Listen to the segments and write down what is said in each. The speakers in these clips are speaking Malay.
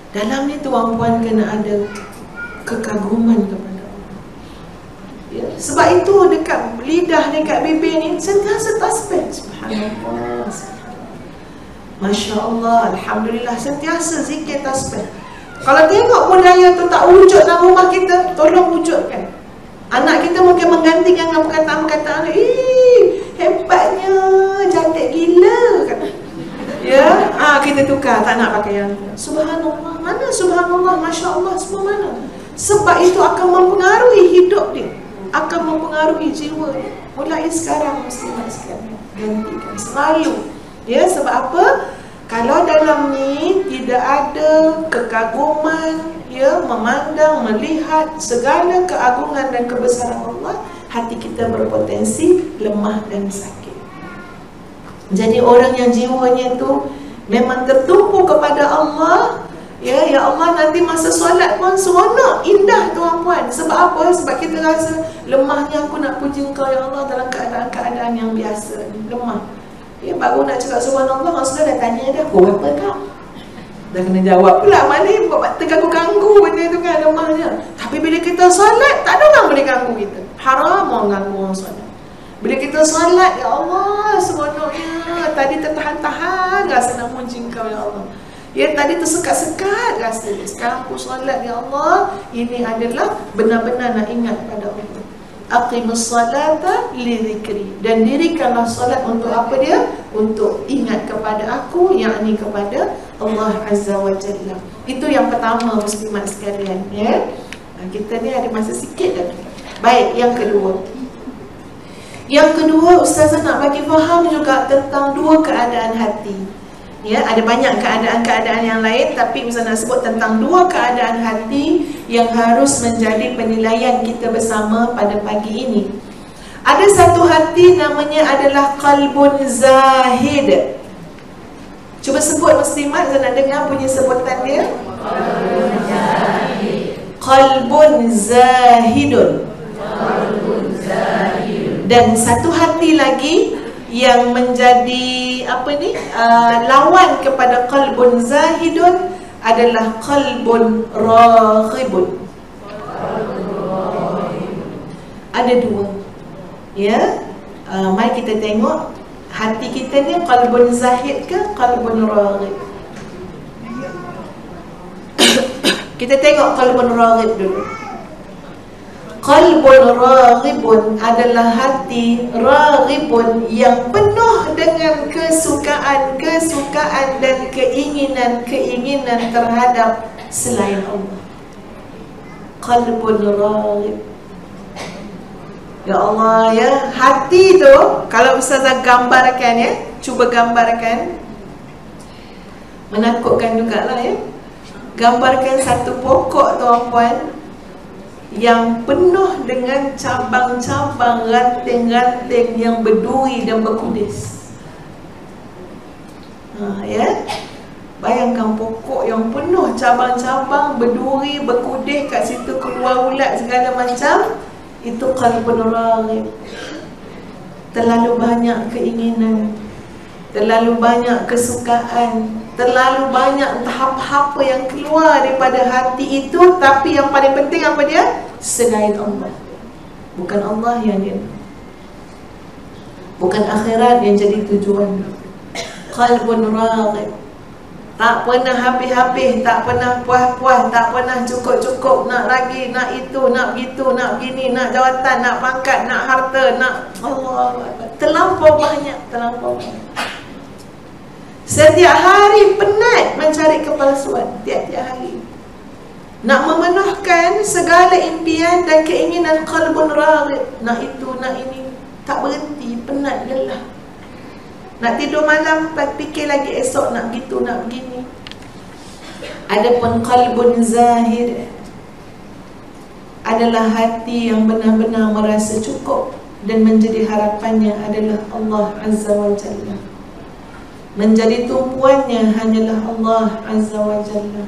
Dalam ni tuan-puan kena ada kekaguman kepada Allah. Ya, sebab itu dekat lidah, dekat bibir ni sentiasa tasbih. Subhanallah, Masya Allah, Alhamdulillah, sentiasa zikir tasbih. Kalau tengok budaya tu tak wujud dalam rumah kita, tolong wujudkan. Anak kita mungkin menggantikan dengan perkataan-perkataan, hebatnya, cantik gila kan. Ya, kita tukar, tak nak pakai yang Subhanallah, mana Subhanallah, Masya Allah, semua mana. Sebab itu akan mempengaruhi hidup dia, akan mempengaruhi jiwa dia. Mulai sekarang muslimat sekalian, gantikan selalu. Ya, sebab apa? Kalau dalam ni tidak ada kekaguman, ya, memandang, melihat segala keagungan dan kebesaran Allah, hati kita berpotensi lemah dan sakit. Jadi orang yang jiwanya tu memang tertumpu kepada Allah, ya, ya Allah, nanti masa solat pun seronok, indah tuan-puan. Sebab apa? Sebab kita rasa lemahnya aku nak puji Engkau ya Allah dalam keadaan-keadaan yang biasa ni, lemah. Ya, baru nak cakap subhanallah, Rasulullah dah tanya dah, berapa kau? Dah kena jawab pula, mana terganggu-ganggu benda tu kan, lemahnya. Tapi bila kita solat, tak ada orang boleh ganggu kita. Haram orang ganggu orang solat. Bila kita solat, ya Allah, seronoknya. Tadi tertahan-tahan rasa nak muji Engkau ya Allah. Ya, tadi tersekat-sekat rasa. Sekarang aku solat ya Allah, ini adalah benar-benar nak ingat pada Allah. Aqimus salata li zikri, dan dirikanlah solat untuk apa dia? Untuk ingat kepada aku, yakni kepada Allah Azza wa Jalla. Itu yang pertama muslimat sekalian, ya. Kita ni ada masa sikit dah. Baik, yang kedua. Yang kedua, Ustazah nak bagi faham juga tentang dua keadaan hati. Ya, ada banyak keadaan-keadaan yang lain, tapi Ustazah nak sebut tentang dua keadaan hati yang harus menjadi penilaian kita bersama pada pagi ini. Ada satu hati namanya adalah qalbun zahid. Cuba sebut muslimat, Ustazah nak dengar bunyi sebutan dia. Qalbun zahid. Qalbun zahidun. Qalbun zahidun. Dan satu hati lagi yang menjadi lawan kepada qalbun zahidun adalah qalbun raghibun. Ada dua. Ya. Mari kita tengok hati kita ni qalbun zahid ke qalbun raghib. Kita tengok qalbun raghib dulu. Qalbun raghibun adalah hati raghibun yang penuh dengan kesukaan dan keinginan terhadap selain Allah. Qalbun raghib. Ya Allah, ya, hati tu kalau Ustazah gambarkan, ya, cuba gambarkan, menakutkan jugalah, ya. Gambarkan satu pokok tuan-puan yang penuh dengan cabang-cabang, ranting-ranting yang berduri dan berkudis. Ya, bayangkan pokok yang penuh cabang-cabang, berduri, berkudis, kat situ keluar ulat segala macam. Itu qalbun raghib. Terlalu banyak keinginan, terlalu banyak kesukaan, terlalu banyak entah apa yang keluar daripada hati itu. Tapi yang paling penting apa dia? Selain Allah. Bukan Allah yang dia, bukan akhirat yang jadi tujuan. Qalbun raghib. Tak pernah habis-habis, tak pernah puas-puas, tak pernah cukup-cukup. Nak lagi, nak itu, nak begitu, nak begini, nak jawatan, nak pangkat, nak harta, nak Allah. Terlampau banyak, terlampau banyak. Setiap hari penat mencari kepalsuan, tiap-tiap hari. Nak memenuhkan segala impian dan keinginan qalbun raghib. Nak itu, nak ini, tak berhenti, penat, lelah. Nak tidur malam, fikir lagi esok nak gitu, nak begini. Adapun qalbun zahid adalah hati yang benar-benar merasa cukup dan menjadi harapannya adalah Allah Azza wa Jalla. Menjadi tumpuannya hanyalah Allah Azza wa Jalla.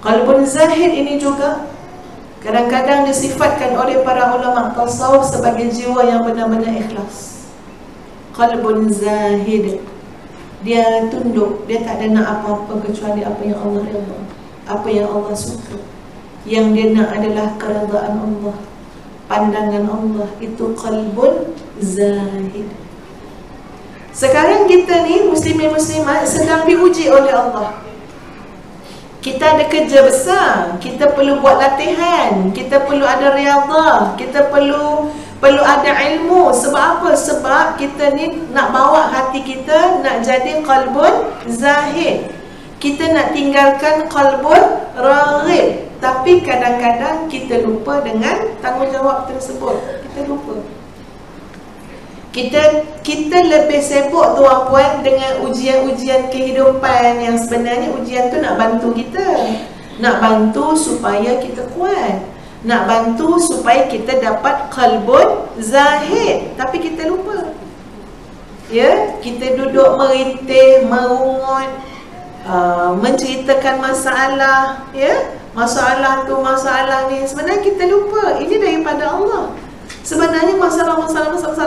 Qalbun zahid ini juga kadang-kadang disifatkan oleh para ulama tasawuf sebagai jiwa yang benar-benar ikhlas. Qalbun zahid. Dia tunduk, dia tak ada nak apa-apa kecuali apa yang Allah redha, apa yang Allah suka. Yang dia nak adalah keredaan Allah, pandangan Allah. Itu qalbun zahid. Sekarang kita ni muslimin muslimat sedang diuji oleh Allah. Kita ada kerja besar, kita perlu buat latihan, kita perlu ada riyadhah, kita perlu ada ilmu. Sebab apa? Sebab kita ni nak bawa hati kita nak jadi qalbun zahid. Kita nak tinggalkan qalbun raghib. Tapi kadang-kadang kita lupa dengan tanggungjawab tersebut. Kita lupa. Kita lebih sibuk tuan-puan dengan ujian-ujian kehidupan yang sebenarnya ujian tu nak bantu kita. Nak bantu supaya kita kuat. Nak bantu supaya kita dapat qalbun zahid. Tapi kita lupa. Ya, kita duduk merintih, merungut, menceritakan masalah, ya. Masalah tu, masalah ni. Sebenarnya kita lupa. Ini daripada Allah. Sebenarnya masalah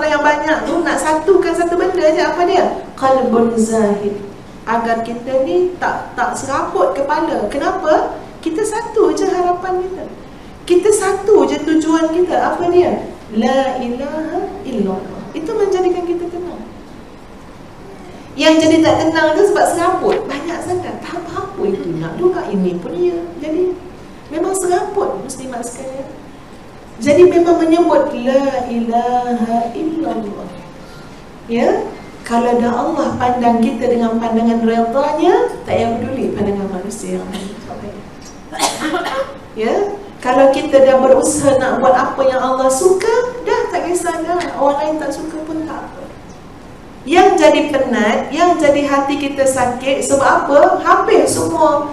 yang banyak tu nak satukan satu benda je. Apa dia? Qalbun zahid. Agar kita ni tak seraput kepala. Kenapa? Kita satu je harapan kita. Kita satu je tujuan kita. Apa dia? La ilaha illallah. Itu menjadikan kita tenang. Yang jadi tak tenang tu sebab seraput. Banyak sangat. Tak apa itu nak juga. Ini pun ya. Jadi memang seraput muslimat sekalian. Jadi memang menyebut la ilaha illallah. Ya, kalau dah Allah pandang kita dengan pandangan redanya, tak payah peduli pandangan manusia yang lain. Ya, kalau kita dah berusaha nak buat apa yang Allah suka, dah tak kisah dah. Orang lain tak suka pun tak apa. Yang jadi penat, yang jadi hati kita sakit, sebab apa? Hampir semua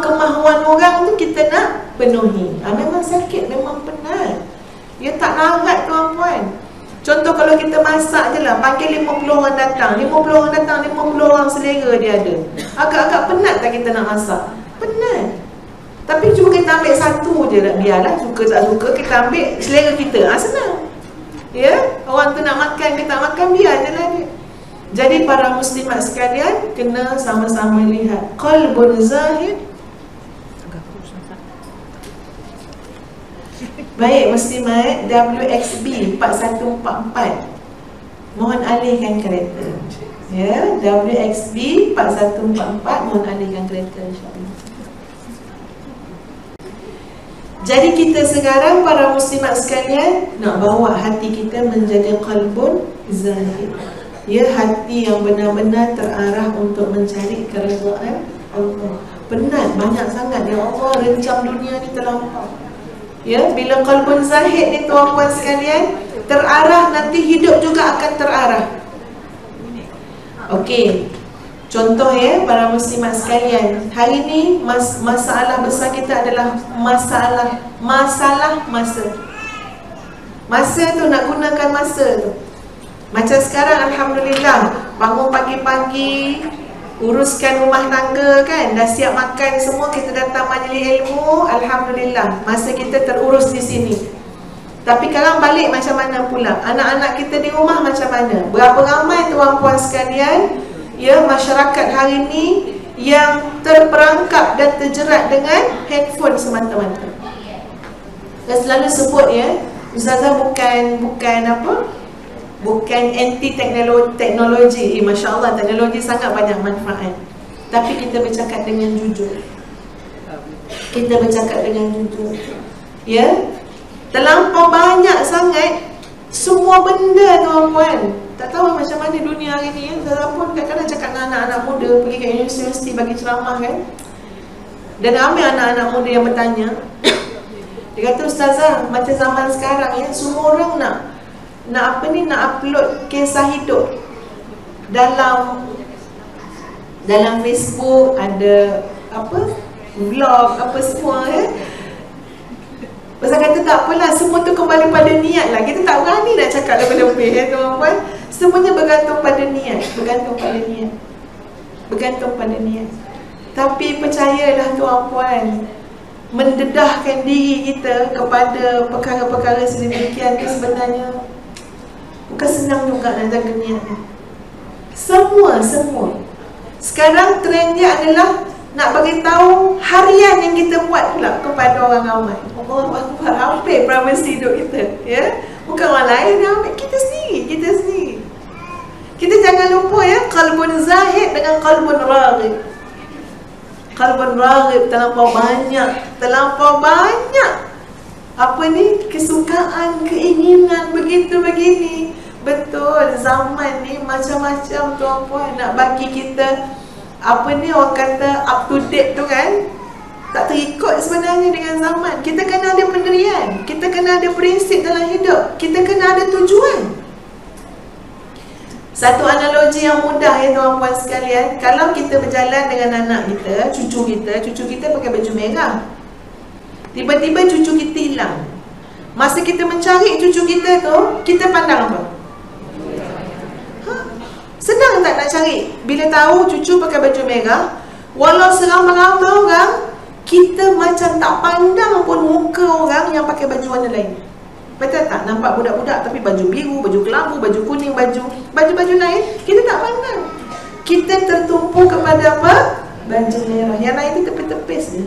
kemahuan orang tu kita nak penuhi. Memang sakit, memang penat. Ya, tak larat tuan-puan. Contoh kalau kita masak je lah, panggil 50 orang datang, 50 orang datang, 50 orang selera dia ada. Agak-agak penat tak kita nak masak? Penat. Tapi cuba kita ambil satu je lah. Biarlah, suka tak suka, kita ambil selera kita. Senang. Ya, orang tu nak makan, kita tak makan, biar je lah dia. Jadi para muslimat sekalian kena sama-sama lihat qalbun zahid. Baik muslimat, WXB 4144. Mohon alihkan kereta. Ya, WXB 4144, mohon alihkan kereta insya-Allah. Jadi kita sekarang para muslimat sekalian nak bawa hati kita menjadi qalbun zahid. Ya, hati yang benar-benar terarah untuk mencari keredaan Allah. Penat, banyak sangat. Ya Allah, rencam dunia ni terlampau. Ya, bila qalbun zahid ni tuan-puan sekalian terarah, nanti hidup juga akan terarah. Okey. Contoh ya, para muslimat sekalian, hari ni masalah besar kita adalah masalah masa. Masa tu, nak gunakan masa tu. Macam sekarang alhamdulillah, bangun pagi-pagi, uruskan rumah tangga kan, dah siap makan semua, kita datang majlis ilmu, alhamdulillah, masa kita terurus di sini. Tapi sekarang balik macam mana pula? Anak-anak kita di rumah macam mana? Berapa ramai tuan-puan sekalian, ya, masyarakat hari ini yang terperangkap dan terjerat dengan handphone semata-mata. Saya selalu sebut ya, Ustazah bukan apa? Bukan anti teknologi. Masya Allah, teknologi sangat banyak manfaat. Tapi kita bercakap dengan jujur. Kita bercakap dengan jujur. Ya, terlampau banyak sangat semua benda tuan-puan. Tak tahu macam mana dunia hari ni ya. Saya pun kadang-kadang cakap dengan anak-anak muda pergi ke universiti bagi ceramah kan. Dan ramai anak-anak muda yang bertanya. Dia kata, Ustazah, macam zaman sekarang ya, semua orang nak upload kisah hidup dalam Facebook, ada apa, vlog apa semua ya. Pasal kata tak apalah, semua tu kembali pada niat lah. Kita tak berani nak cakap lebih-lebih ya tuan-puan. Semuanya bergantung pada niat. Bergantung pada niat. Tapi percayalah tuan-puan, mendedahkan diri kita kepada perkara-perkara sedemikian itu sebenarnya bukan senang juga nak jaga niat ni. Semua. Sekarang trendnya adalah nak bagi tahu harian yang kita buat pula kepada orang ramai. Allahu Akbar, hampir privacy hidup kita, ya. Bukan orang lain yang ambil, kita sendiri. Kita jangan lupa, ya, qalbun zahid dengan qalbun raghib. Qalbun raghib terlampau banyak apa ni, kesukaan, keinginan begitu begini. Betul, zaman ni macam-macam tuan-puan nak bagi kita apa ni, orang kata up to date tu kan, tak terikut sebenarnya dengan zaman. Kita kena ada pendirian, kita kena ada prinsip dalam hidup, kita kena ada tujuan. Satu analogi yang mudah, ya tuan-puan sekalian, kalau kita berjalan dengan anak kita, cucu kita pakai baju merah, tiba-tiba cucu kita hilang. Masa kita mencari cucu kita tu, kita pandang apa? Senang tak nak cari? Bila tahu cucu pakai baju merah, walau seramai-ramai orang, kita macam tak pandang pun muka orang yang pakai baju warna lain. Betul tak? Nampak budak-budak tapi baju biru, baju kelambu, baju kuning, baju-baju lain, kita tak pandang. Kita tertumpu kepada apa? Baju merah. Yang lain itu tepis-tepis je.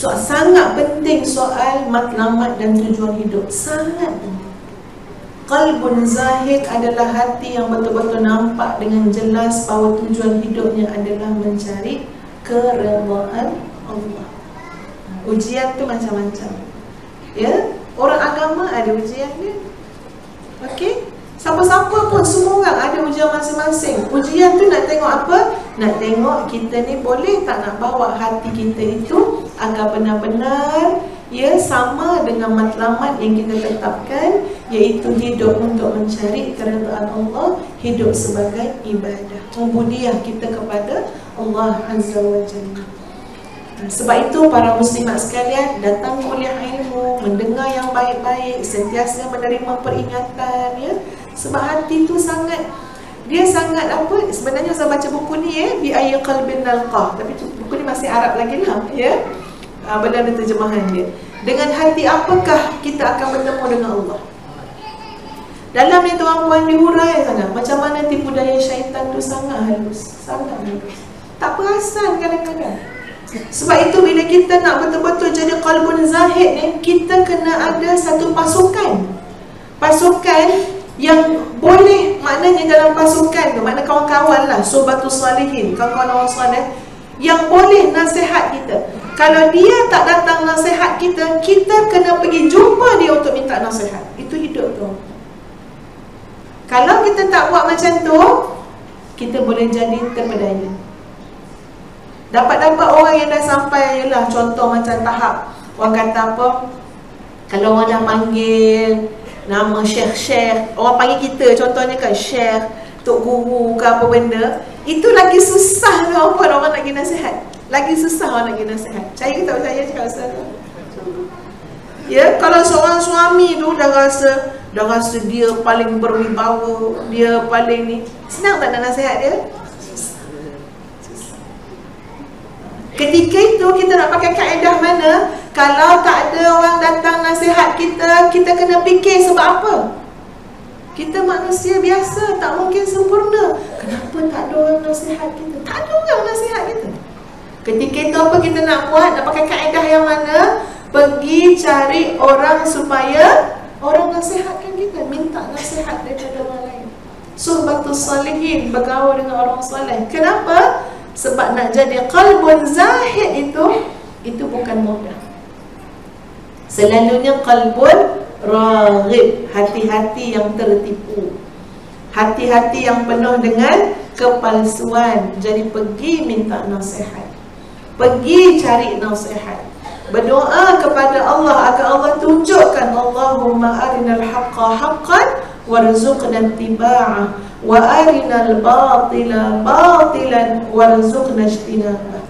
Sangat penting soal matlamat dan tujuan hidup. Sangat penting. Qalbun zahid adalah hati yang betul-betul nampak dengan jelas bahawa tujuan hidupnya adalah mencari keredaan Allah. Ujian tu macam-macam, ya. Orang agama ada ujian dia. Okey, siapa-siapa pun, semua orang ada ujian masing-masing. Ujian tu nak tengok apa? Nak tengok kita ni boleh tak nak bawa hati kita itu agar benar-benar, ya, sama dengan matlamat yang kita tetapkan, iaitu hidup untuk mencari keredaan Allah, hidup sebagai ibadah, ubudiah kita kepada Allah Azza wa Jalla. Sebab itu para muslimat sekalian, datang kuliah ilmu, mendengar yang baik-baik, sentiasa menerima peringatan, ya. Sebab hati tu sangat, dia sangat apa, sebenarnya saya baca buku ni, ya, Bi Ayyi Qalbin Nalqah, tapi buku ni masih Arab lagi lah, ya. Benar ada terjemahan dia. Dengan hati apakah kita akan bertemu dengan Allah? Dalam ni tuan-puan dihurai sangat macam mana tipu daya syaitan tu sangat halus, sangat halus. Tak perasan kadang-kadang. Sebab itu bila kita nak betul-betul jadi qalbun zahid ni, kita kena ada satu pasukan. Pasukan yang boleh, maknanya dalam pasukan tu, makna kawan-kawan lah, sobatus salihin, kawan-kawan orang soleh yang boleh nasihat kita. Kalau dia tak datang nasihat kita, kita kena pergi jumpa dia untuk minta nasihat. Itu hidup tu. Kalau kita tak buat macam tu, kita boleh jadi terpedaya. Dapat-dapat orang yang dah sampai, yalah, contoh macam tahap, orang kata apa, kalau orang dah panggil nama syekh-syekh, orang panggil kita contohnya kan syekh, tok guru ke apa benda, itu lagi susah orang nak pergi nasihat. Lagi susah orang nak pergi nasihat. Percaya ke tak percaya cakap Ustaz? Ya, kalau seorang suami tu dah rasa dia paling berwibawa, dia paling ni, senang tak nak nasihat dia? Ketika itu kita nak pakai kaedah mana? Kalau tak ada orang datang nasihat kita, kita kena fikir sebab apa? Kita manusia biasa, tak mungkin sempurna. Kenapa tak ada orang nasihat kita? Tak ada orang nasihat kita. Ketika itu apa kita nak buat? Nak pakai kaedah yang mana? Pergi cari orang supaya orang nasihatkan kita, minta nasihat daripada orang lain. Suhbatus salihin, bergaul dengan orang soleh. Kenapa? Sebab nak jadi qalbun zahid itu bukan mudah. Selalunya qalbun raghib, hati-hati yang tertipu, hati-hati yang penuh dengan kepalsuan. Jadi pergi minta nasihat, pergi cari nasihat, berdoa kepada Allah agar Allah tunjukkan, Allahumma arinal haqqa haqqan warzuqna ittiba'ah wa arinal batila batilan warzuqna ijtinabah.